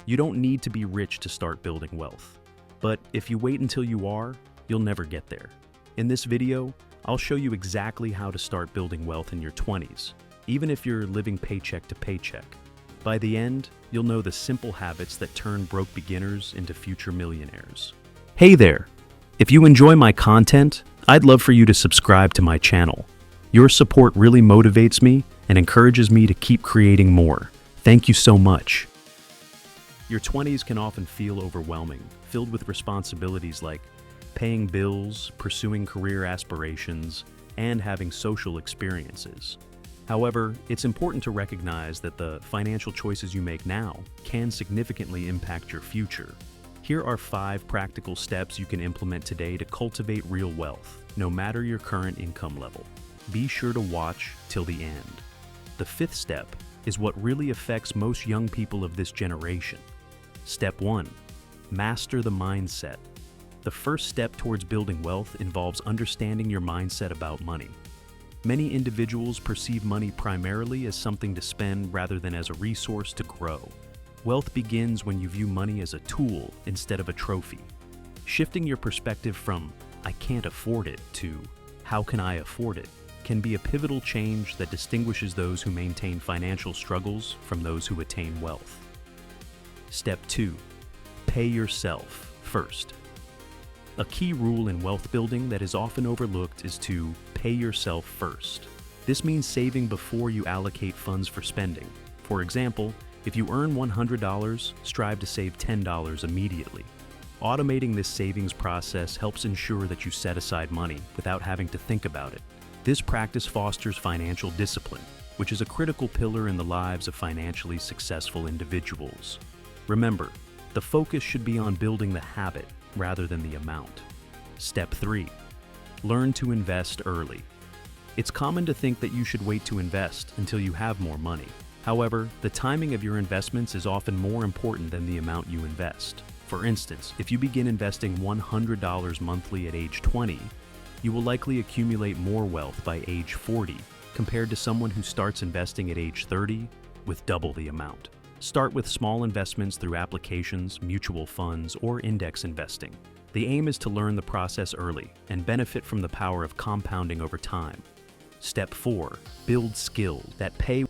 You don't need to be rich to start building wealth. But if you wait until you are, you'll never get there. In this video, I'll show you exactly how to start building wealth in your 20s, even if you're living paycheck to paycheck. By the end, you'll know the simple habits that turn broke beginners into future millionaires. Hey there! If you enjoy my content, I'd love for you to subscribe to my channel. Your support really motivates me and encourages me to keep creating more. Thank you so much. Your 20s can often feel overwhelming, filled with responsibilities like paying bills, pursuing career aspirations, and having social experiences. However, it's important to recognize that the financial choices you make now can significantly impact your future. Here are 5 practical steps you can implement today to cultivate real wealth, no matter your current income level. Be sure to watch till the end. The 5th step is what really affects most young people of this generation. Step 1. Master the mindset. The first step towards building wealth involves understanding your mindset about money. Many individuals perceive money primarily as something to spend rather than as a resource to grow. Wealth begins when you view money as a tool instead of a trophy. Shifting your perspective from "I can't afford it" to "How can I afford it?" can be a pivotal change that distinguishes those who maintain financial struggles from those who attain wealth. Step 2. Pay yourself first. A key rule in wealth building that is often overlooked is to pay yourself first. This means saving before you allocate funds for spending. For example, if you earn $100, strive to save $10 immediately. Automating this savings process helps ensure that you set aside money without having to think about it. This practice fosters financial discipline, which is a critical pillar in the lives of financially successful individuals. Remember, the focus should be on building the habit rather than the amount. Step 3. Learn to invest early. It's common to think that you should wait to invest until you have more money. However, the timing of your investments is often more important than the amount you invest. For instance, if you begin investing $100 monthly at age 20, you will likely accumulate more wealth by age 40 compared to someone who starts investing at age 30 with double the amount. Start with small investments through applications, mutual funds, or index investing. The aim is to learn the process early and benefit from the power of compounding over time. Step 4. Build skills that pay.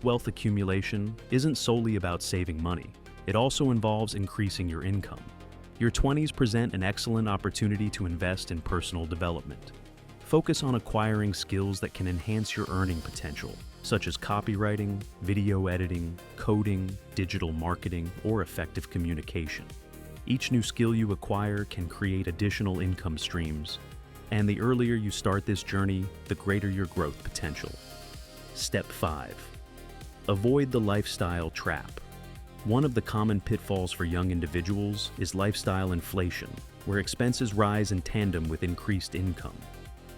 Wealth accumulation isn't solely about saving money. It also involves increasing your income. Your 20s present an excellent opportunity to invest in personal development. Focus on acquiring skills that can enhance your earning potential, such as copywriting, video editing, coding, digital marketing, or effective communication. Each new skill you acquire can create additional income streams, and the earlier you start this journey, the greater your growth potential. Step 5. Avoid the lifestyle trap. One of the common pitfalls for young individuals is lifestyle inflation, where expenses rise in tandem with increased income.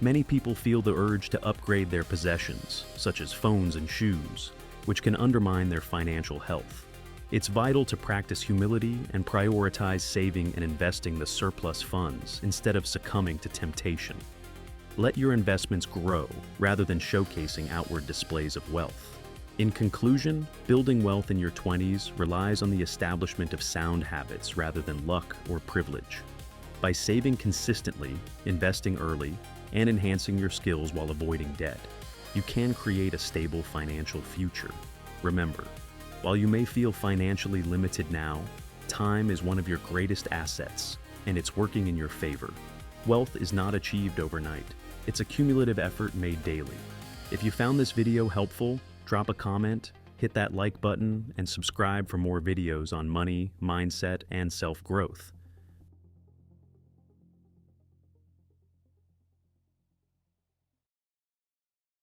Many people feel the urge to upgrade their possessions, such as phones and shoes, which can undermine their financial health. It's vital to practice humility and prioritize saving and investing the surplus funds instead of succumbing to temptation. Let your investments grow rather than showcasing outward displays of wealth. In conclusion, building wealth in your 20s relies on the establishment of sound habits rather than luck or privilege. By saving consistently, investing early, and enhancing your skills while avoiding debt, you can create a stable financial future. Remember, while you may feel financially limited now, time is one of your greatest assets, and it's working in your favor. Wealth is not achieved overnight. It's a cumulative effort made daily. If you found this video helpful, drop a comment, hit that like button, and subscribe for more videos on money, mindset, and self-growth.